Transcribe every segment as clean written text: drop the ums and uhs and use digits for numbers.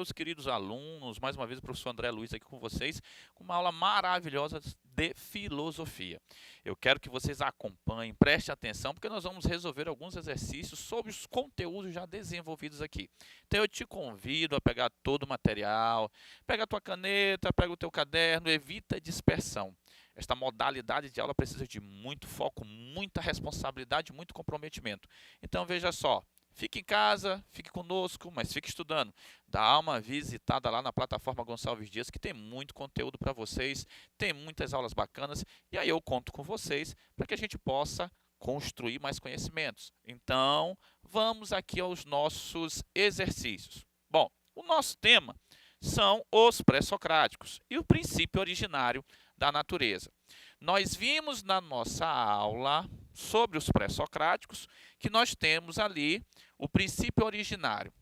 meus queridos alunos, mais uma vez o professor André Luiz aqui com vocês, com uma aula maravilhosa de filosofia. Eu quero que vocês acompanhem, prestem atenção, porque nós vamos resolver alguns exercícios sobre os conteúdos já desenvolvidos aqui. Então eu te convido a pegar todo o material, pega a tua caneta, pega o teu caderno, evita dispersão. Esta modalidade de aula precisa de muito foco, muita responsabilidade, muito comprometimento. Então veja só, fique em casa, fique conosco, mas fique estudando. Dá uma visitada lá na plataforma Gonçalves Dias, que tem muito conteúdo para vocês, tem muitas aulas bacanas, e aí eu conto com vocês para que a gente possa construir mais conhecimentos. Então, vamos aqui aos nossos exercícios. Bom, o nosso tema são os pré-socráticos e o princípio originário da natureza. Nós vimos na nossa aula sobre os pré-socráticos que nós temos ali o princípio originário.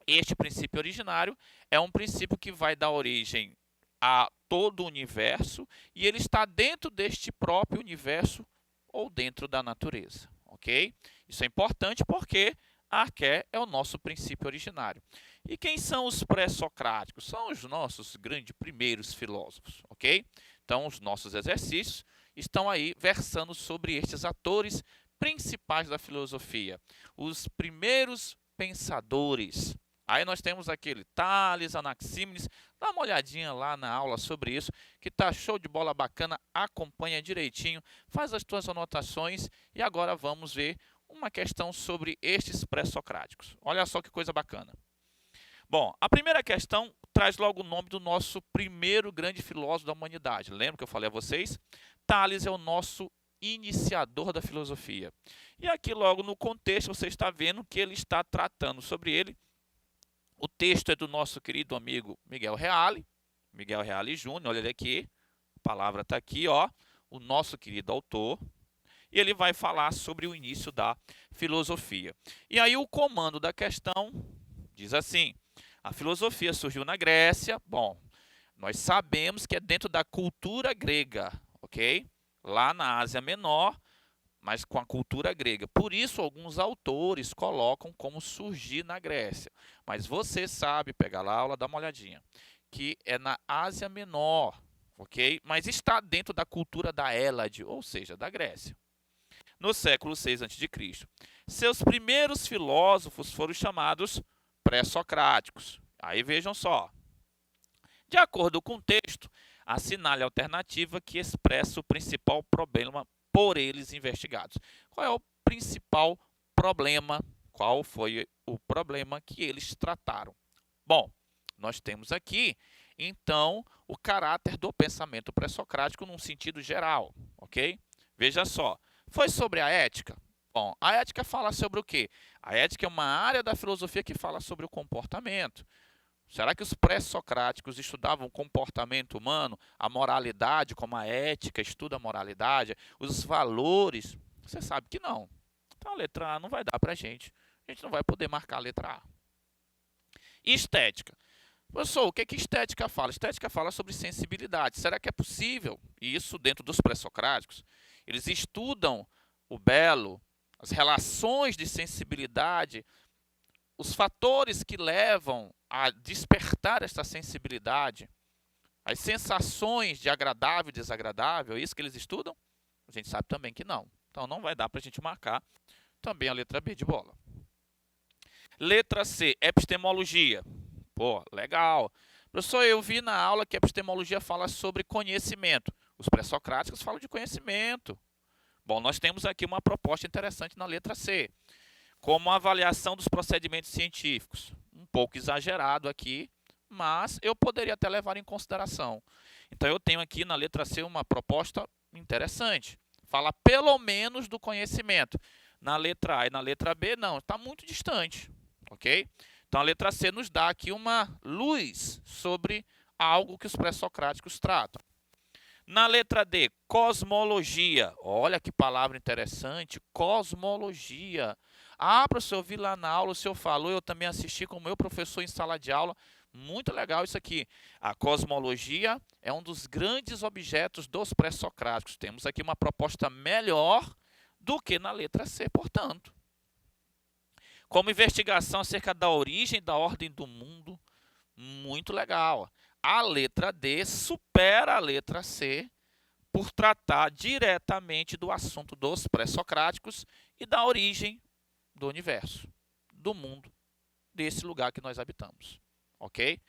Este princípio originário é um princípio que vai dar origem a todo o universo e ele está dentro deste próprio universo ou dentro da natureza, ok? Isso é importante porque Arqué é o nosso princípio originário. E quem são os pré-socráticos? São os nossos grandes primeiros filósofos, ok? Então, os nossos exercícios estão aí versando sobre estes atores principais da filosofia, os primeiros pensadores. Aí nós temos aquele Tales, Anaxímenes, dá uma olhadinha lá na aula sobre isso, que tá show de bola bacana, acompanha direitinho, faz as tuas anotações e agora vamos ver uma questão sobre estes pré-socráticos. Olha só que coisa bacana. Bom, a primeira questão traz logo o nome do nosso primeiro grande filósofo da humanidade. Lembra que eu falei a vocês? Tales é o nosso iniciador da filosofia. E aqui logo no contexto você está vendo que ele está tratando sobre ele. O texto é do nosso querido amigo Miguel Reale Júnior, olha ele aqui, a palavra está aqui, ó, o nosso querido autor. E ele vai falar sobre o início da filosofia. E aí o comando da questão diz assim: a filosofia surgiu na Grécia. Bom, nós sabemos que é dentro da cultura grega, ok? Lá na Ásia Menor, mas com a cultura grega. Por isso, alguns autores colocam como surgir na Grécia. Mas você sabe, pega lá a aula, dá uma olhadinha, que é na Ásia Menor, ok? Mas está dentro da cultura da Hélade, ou seja, da Grécia. No século VI a.C., seus primeiros filósofos foram chamados pré-socráticos. Aí vejam só. De acordo com o texto, assinale a alternativa que expressa o principal problema por eles investigados. Qual é o principal problema? Qual foi o problema que eles trataram? Bom, nós temos aqui, então, o caráter do pensamento pré-socrático num sentido geral, ok? Veja só. Foi sobre a ética? Bom, a ética fala sobre o quê? A ética é uma área da filosofia que fala sobre o comportamento. Será que os pré-socráticos estudavam o comportamento humano, a moralidade, como a ética estuda a moralidade, os valores? Você sabe que não. Então a letra A não vai dar para a gente não vai poder marcar a letra A. Estética. Professor, o que que estética fala? Estética fala sobre sensibilidade. Será que é possível isso dentro dos pré-socráticos? Eles estudam o belo, as relações de sensibilidade, os fatores que levam a despertar esta sensibilidade, as sensações de agradável e desagradável, é isso que eles estudam? A gente sabe também que não. Então não vai dar para a gente marcar também a letra B de bola. Letra C, epistemologia. Pô, legal. Professor, eu vi na aula que a epistemologia fala sobre conhecimento. Os pré-socráticos falam de conhecimento. Bom, nós temos aqui uma proposta interessante na letra C, como a avaliação dos procedimentos científicos. Um pouco exagerado aqui, mas eu poderia até levar em consideração. Então, eu tenho aqui na letra C uma proposta interessante. Fala pelo menos do conhecimento. Na letra A e na letra B, não, está muito distante, ok? Então, a letra C nos dá aqui uma luz sobre algo que os pré-socráticos tratam. Na letra D, cosmologia. Olha que palavra interessante, cosmologia. Ah, professor, eu vi lá na aula, o senhor falou, eu também assisti com o meu professor em sala de aula. Muito legal isso aqui. A cosmologia é um dos grandes objetos dos pré-socráticos. Temos aqui uma proposta melhor do que na letra C, portanto. Como investigação acerca da origem e da ordem do mundo. Muito legal. A letra D supera a letra C por tratar diretamente do assunto dos pré-socráticos e da origem do universo, do mundo, desse lugar que nós habitamos. Ok?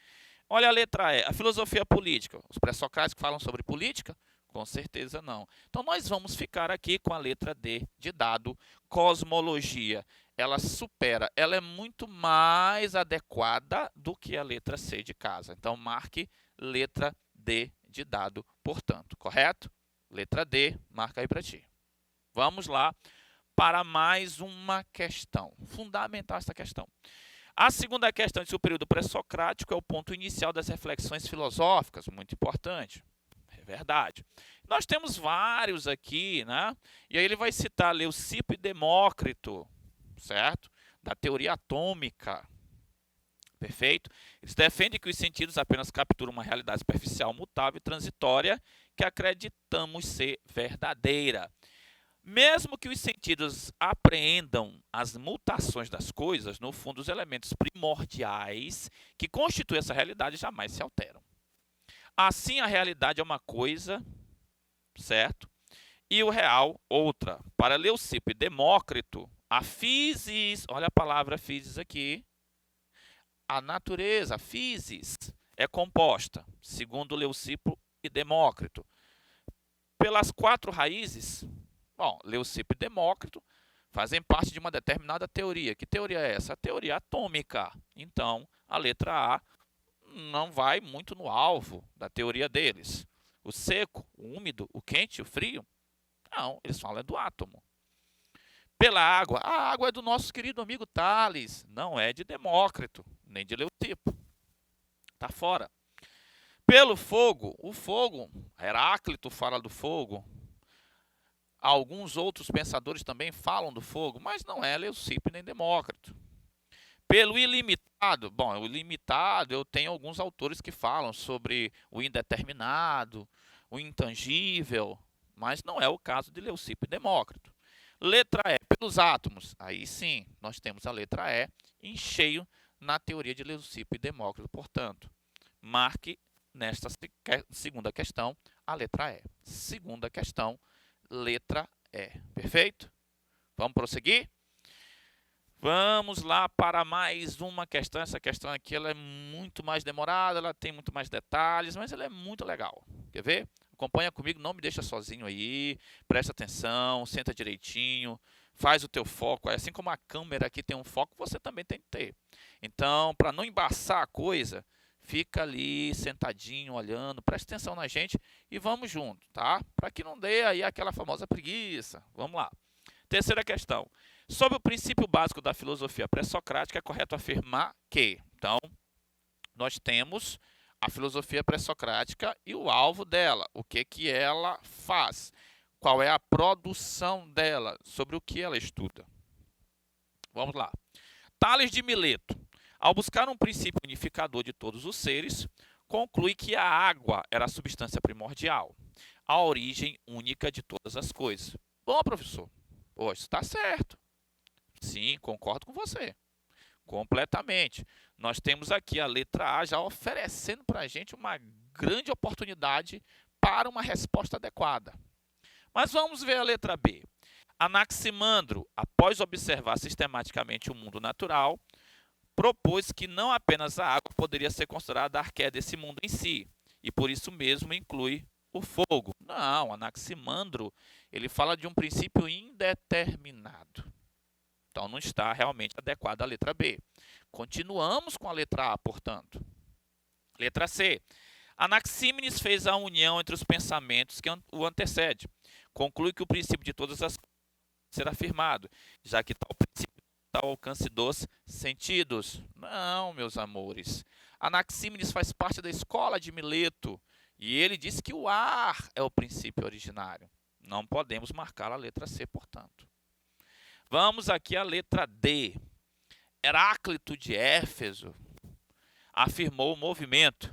Olha a letra E, a filosofia política. Os pré-socráticos falam sobre política? Com certeza não. Então, nós vamos ficar aqui com a letra D de dado, cosmologia. Ela supera, ela é muito mais adequada do que a letra C de casa. Então, marque letra D de dado, portanto, correto? Letra D, marca aí para ti. Vamos lá para mais uma questão. Fundamental essa questão. A segunda questão de seu período pré-socrático é o ponto inicial das reflexões filosóficas, muito importante. É verdade. Nós temos vários aqui, né? E aí ele vai citar Leucipo e Demócrito, certo? Da teoria atômica. Perfeito? Eles defendem que os sentidos apenas capturam uma realidade superficial, mutável e transitória que acreditamos ser verdadeira. Mesmo que os sentidos apreendam as mutações das coisas, no fundo, os elementos primordiais que constituem essa realidade jamais se alteram. Assim, a realidade é uma coisa, certo? E o real, outra. Para Leucipo e Demócrito, a physis, olha a palavra physis aqui, a natureza, a physis, é composta, segundo Leucipo e Demócrito, pelas 4 raízes. Bom, Leucipo e Demócrito fazem parte de uma determinada teoria. Que teoria é essa? A teoria atômica. Então, a letra A não vai muito no alvo da teoria deles. O seco, o úmido, o quente, o frio? Não, eles falam do átomo. Pela água, a água é do nosso querido amigo Tales, não é de Demócrito, nem de Leucipo. Está fora. Pelo fogo, o fogo, Heráclito fala do fogo, alguns outros pensadores também falam do fogo, mas não é Leucipo nem Demócrito. Pelo ilimitado, bom, o ilimitado eu tenho alguns autores que falam sobre o indeterminado, o intangível, mas não é o caso de Leucipo e Demócrito. Letra E, pelos átomos, aí sim, nós temos a letra E em cheio na teoria de Leucipo e Demócrito, portanto, marque nesta segunda questão a letra E. Segunda questão, letra E. Perfeito? Vamos prosseguir? Vamos lá para mais uma questão. Essa questão aqui ela é muito mais demorada, ela tem muito mais detalhes, mas ela é muito legal. Quer ver? Acompanha comigo, não me deixa sozinho aí. Presta atenção, senta direitinho, faz o teu foco. Assim como a câmera aqui tem um foco, você também tem que ter. Então, para não embaçar a coisa, fica ali sentadinho, olhando, presta atenção na gente e vamos junto, tá? Para que não dê aí aquela famosa preguiça. Vamos lá. Terceira questão. Sobre o princípio básico da filosofia pré-socrática, é correto afirmar que, então, nós temos a filosofia pré-socrática e o alvo dela, o que ela faz, qual é a produção dela, sobre o que ela estuda. Vamos lá. Tales de Mileto, ao buscar um princípio unificador de todos os seres, conclui que a água era a substância primordial, a origem única de todas as coisas. Bom, professor, isso está certo. Sim, concordo com você. Completamente. Nós temos aqui a letra A já oferecendo para a gente uma grande oportunidade para uma resposta adequada. Mas vamos ver a letra B. Anaximandro, após observar sistematicamente o mundo natural, propôs que não apenas a água poderia ser considerada a arqué desse mundo em si, e por isso mesmo inclui o fogo. Não, Anaximandro, ele fala de um princípio indeterminado. Então, não está realmente adequada a letra B. Continuamos com a letra A, portanto. Letra C. Anaxímenes fez a união entre os pensamentos que o antecede. Conclui que o princípio de todas as coisas será afirmado, já que tal princípio está ao alcance dos sentidos. Não, meus amores. Anaxímenes faz parte da escola de Mileto e ele disse que o ar é o princípio originário. Não podemos marcar a letra C, portanto. Vamos aqui à letra D. Heráclito de Éfeso afirmou o movimento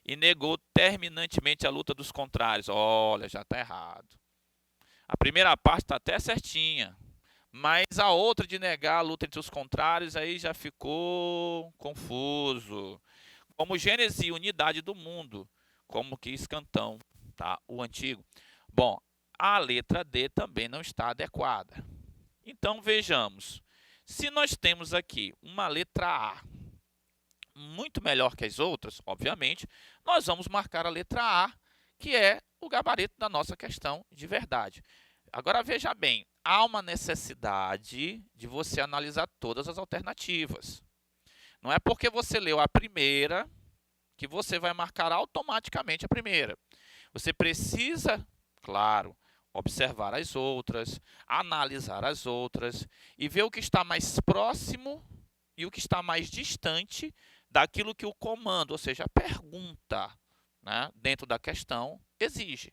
e negou terminantemente a luta dos contrários. Olha, já está errado. A primeira parte está até certinha, mas a outra de negar a luta entre os contrários aí já ficou confuso. como gênese e unidade do mundo, como quis Cantão, tá? O antigo. Bom, a letra D também não está adequada. Então, vejamos. Se nós temos aqui uma letra A muito melhor que as outras, obviamente, nós vamos marcar a letra A, que é o gabarito da nossa questão de verdade. Agora, veja bem, há uma necessidade de você analisar todas as alternativas. Não é porque você leu a primeira que você vai marcar automaticamente a primeira. Você precisa, claro, observar as outras, analisar as outras e ver o que está mais próximo e o que está mais distante daquilo que o comando, ou seja, a pergunta, né, dentro da questão, exige.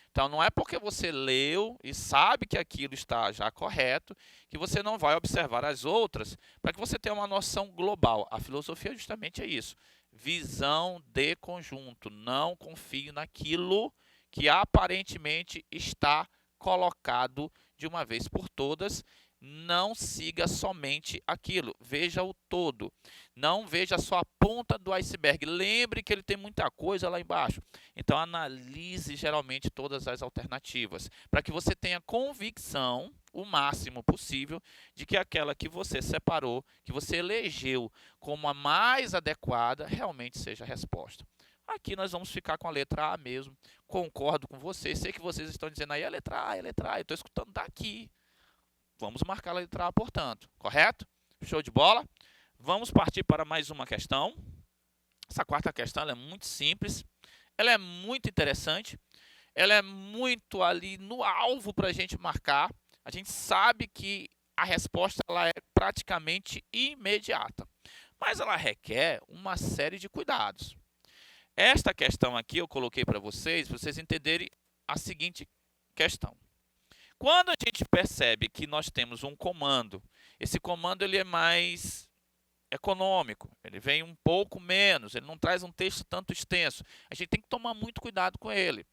Então, não é porque você leu e sabe que aquilo está já correto que você não vai observar as outras para que você tenha uma noção global. A filosofia justamente é isso. Visão de conjunto. Não confie naquilo que aparentemente está colocado de uma vez por todas. Não siga somente aquilo, veja o todo. Não veja só a ponta do iceberg. Lembre que ele tem muita coisa lá embaixo. Então, analise geralmente todas as alternativas, para que você tenha convicção, o máximo possível, de que aquela que você separou, que você elegeu como a mais adequada, realmente seja a resposta. Aqui nós vamos ficar com a letra A mesmo. Concordo com vocês. Sei que vocês estão dizendo aí, a letra A, a letra A. Eu estou escutando daqui. Vamos marcar a letra A, portanto. Correto? Show de bola? Vamos partir para mais uma questão. Essa quarta questão ela é muito simples. Ela é muito interessante. Ela é muito ali no alvo para a gente marcar. A gente sabe que a resposta ela é praticamente imediata. Mas ela requer uma série de cuidados. Esta questão aqui eu coloquei para vocês entenderem a seguinte questão. Quando a gente percebe que nós temos um comando, esse comando ele é mais econômico, ele vem um pouco menos, ele não traz um texto tanto extenso. A gente tem que tomar muito cuidado com ele,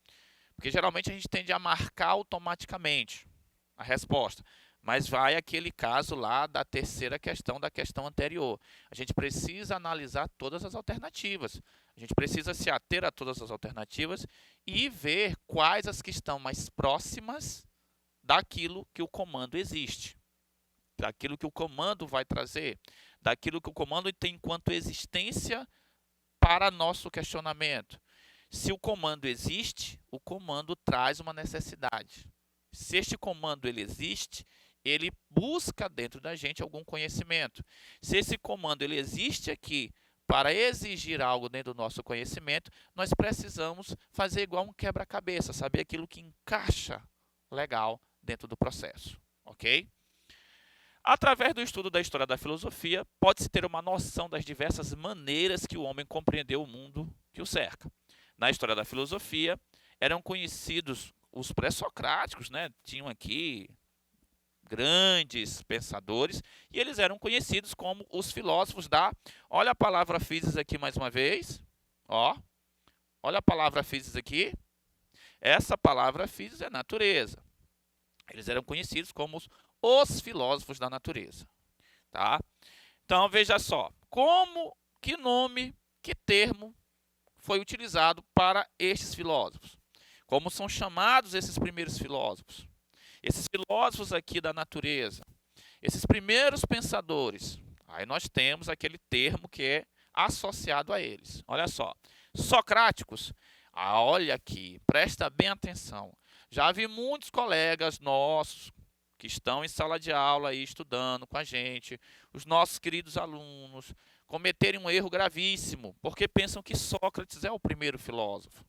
porque geralmente a gente tende a marcar automaticamente a resposta. Mas vai aquele caso lá da terceira questão, da questão anterior. A gente precisa analisar todas as alternativas. A gente precisa se ater a todas as alternativas e ver quais as que estão mais próximas daquilo que o comando existe, daquilo que o comando vai trazer, daquilo que o comando tem enquanto existência para nosso questionamento. Se o comando existe, o comando traz uma necessidade. Se este comando ele existe, ele busca dentro da gente algum conhecimento. Se esse comando ele existe aqui para exigir algo dentro do nosso conhecimento, nós precisamos fazer igual um quebra-cabeça, saber aquilo que encaixa legal dentro do processo, ok? Através do estudo da história da filosofia, pode-se ter uma noção das diversas maneiras que o homem compreendeu o mundo que o cerca. Na história da filosofia, eram conhecidos os pré-socráticos, né? Tinham aqui grandes pensadores, e eles eram conhecidos como os filósofos da... Olha a palavra physis aqui mais uma vez, ó. Olha a palavra physis aqui. Essa palavra physis é natureza. Eles eram conhecidos como os filósofos da natureza, tá? Então, veja só, que nome, que termo foi utilizado para estes filósofos? Como são chamados esses primeiros filósofos? Esses filósofos aqui da natureza, esses primeiros pensadores, aí nós temos aquele termo que é associado a eles. Olha só, socráticos, olha aqui, presta bem atenção. Já vi muitos colegas nossos que estão em sala de aula aí estudando com a gente, os nossos queridos alunos, cometerem um erro gravíssimo, porque pensam que Sócrates é o primeiro filósofo.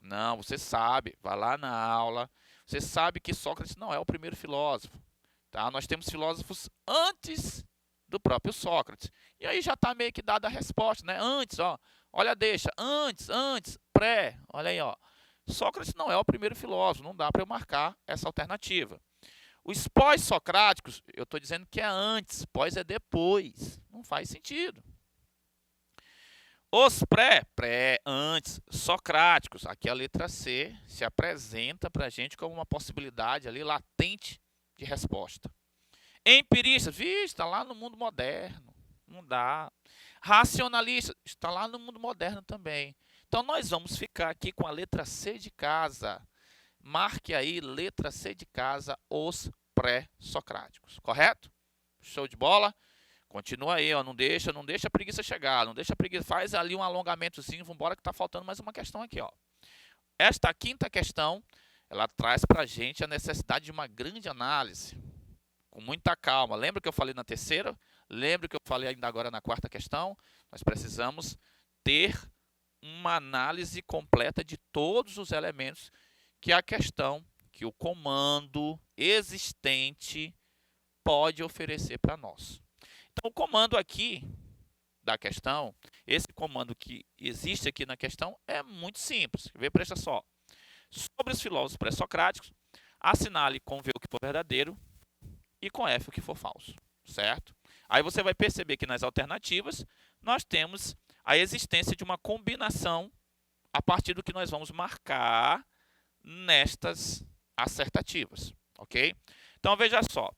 Não, você sabe, vai lá na aula, você sabe que Sócrates não é o primeiro filósofo. Tá? Nós temos filósofos antes do próprio Sócrates. E aí já está meio que dada a resposta, né? Antes, ó, olha, deixa, antes, pré, olha aí, ó. Sócrates não é o primeiro filósofo, não dá para eu marcar essa alternativa. Os pós-socráticos, eu estou dizendo que é antes, pós é depois, não faz sentido. Os antes, socráticos, aqui a letra C se apresenta para a gente como uma possibilidade ali latente de resposta. Empiristas, está lá no mundo moderno, Não dá. Racionalista, está lá no mundo moderno também. Então, nós vamos ficar aqui com a letra C de casa. Marque aí, letra C de casa, os pré-socráticos, correto? Show de bola? Continua aí, ó, não deixa a preguiça chegar, não deixa a preguiça, faz ali um alongamentozinho, vamos embora que está faltando mais uma questão aqui, ó. Esta quinta questão, ela traz para a gente a necessidade de uma grande análise, com muita calma. Lembra que eu falei na terceira? Lembra que eu falei ainda agora na quarta questão? Nós precisamos ter uma análise completa de todos os elementos que a questão, que o comando existente pode oferecer para nós. Então, o comando aqui da questão, esse comando que existe aqui na questão é muito simples. Vê, presta só. Sobre os filósofos pré-socráticos, assinale com V o que for verdadeiro e com F o que for falso, certo? Aí você vai perceber que nas alternativas nós temos a existência de uma combinação a partir do que nós vamos marcar nestas assertativas, ok? Então veja só,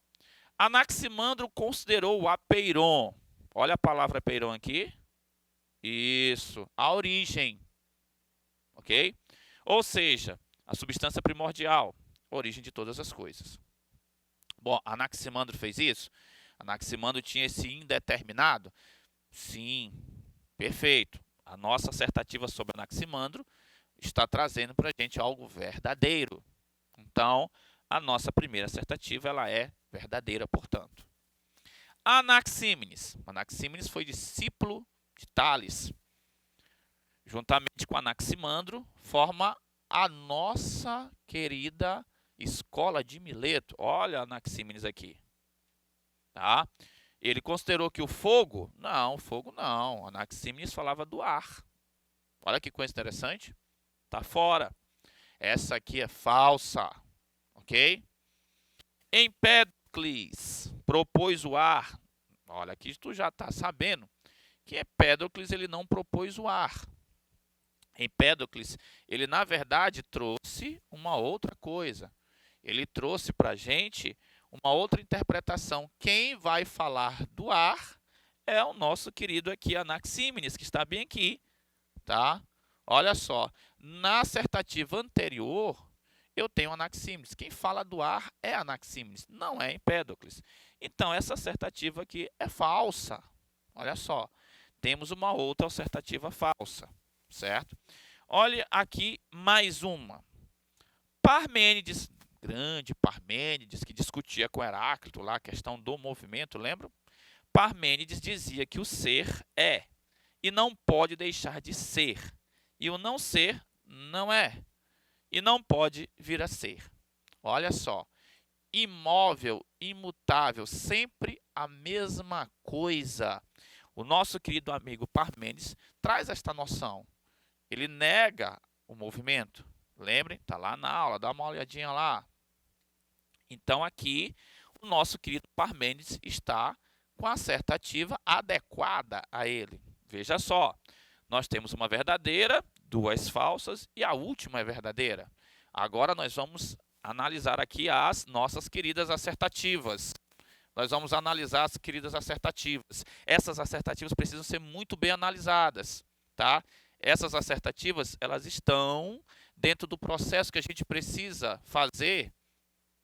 Anaximandro considerou o apeiron, olha a palavra apeiron aqui, isso, a origem, ok? Ou seja, a substância primordial, origem de todas as coisas. Bom, Anaximandro fez isso? Anaximandro tinha esse indeterminado? Sim, perfeito. A nossa assertativa sobre Anaximandro está trazendo para a gente algo verdadeiro. Então, a nossa primeira assertativa ela é verdadeira, portanto. Anaxímenes. Anaxímenes foi discípulo de Tales. Juntamente com Anaximandro, forma a nossa querida escola de Mileto. Olha Anaxímenes aqui. Tá? Ele considerou que o fogo não. Anaxímenes falava do ar. Olha que coisa interessante. Está fora. Essa aqui é falsa. Ok? Empédocles propôs o ar. Olha, aqui tu já está sabendo que Empédocles ele não propôs o ar. Empédocles, ele na verdade trouxe uma outra coisa. Ele trouxe para a gente uma outra interpretação. Quem vai falar do ar é o nosso querido aqui Anaxímenes, que está bem aqui, tá? Olha só, na assertativa anterior, eu tenho Anaxímenes. Quem fala do ar é Anaxímenes, não é Empédocles. Então, essa assertativa aqui é falsa. Olha só, temos uma outra assertativa falsa, certo? Olha aqui mais uma. Parmênides, grande Parmênides, que discutia com Heráclito lá a questão do movimento, lembram? Parmênides dizia que o ser é e não pode deixar de ser. E o não ser não é e não pode vir a ser. Olha só, imóvel, imutável, sempre a mesma coisa. O nosso querido amigo Parmênides traz esta noção. Ele nega o movimento. Lembrem, está lá na aula, dá uma olhadinha lá. Então, aqui, o nosso querido Parmênides está com a assertativa adequada a ele. Veja só, nós temos uma verdadeira, duas falsas e a última é verdadeira. Agora, nós vamos analisar aqui as nossas queridas assertativas. Nós vamos analisar as queridas assertativas. Essas assertativas precisam ser muito bem analisadas, tá? Essas assertativas, elas estão dentro do processo que a gente precisa fazer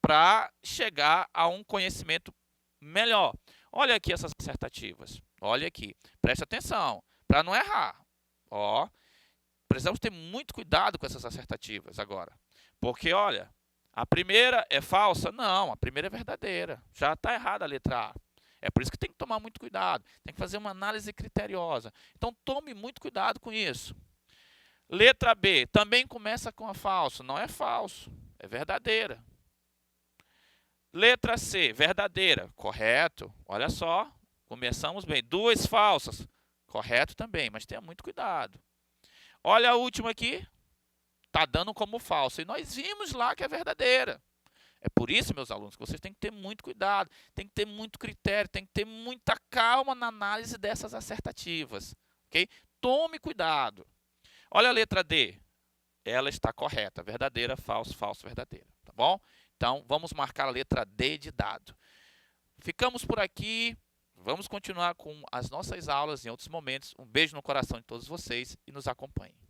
para chegar a um conhecimento melhor. Olha aqui essas assertativas. Olha aqui. Preste atenção para não errar. Ó, precisamos ter muito cuidado com essas assertativas agora. Porque, olha, a primeira é falsa? Não, a primeira é verdadeira. Já está errada a letra A. É por isso que tem que tomar muito cuidado. Tem que fazer uma análise criteriosa. Então, tome muito cuidado com isso. Letra B, também começa com a falso. Não é falso, é verdadeira. Letra C, verdadeira. Correto. Olha só, começamos bem. Duas falsas. Correto também, mas tenha muito cuidado. Olha a última aqui. Está dando como falsa. E nós vimos lá que é verdadeira. É por isso, meus alunos, que vocês têm que ter muito cuidado, tem que ter muito critério, tem que ter muita calma na análise dessas assertativas. Ok? Tome cuidado. Olha a letra D. Ela está correta. Verdadeira, falso, falso, verdadeira. Tá bom? Então, vamos marcar a letra D de dado. Ficamos por aqui. Vamos continuar com as nossas aulas em outros momentos. Um beijo no coração de todos vocês e nos acompanhem.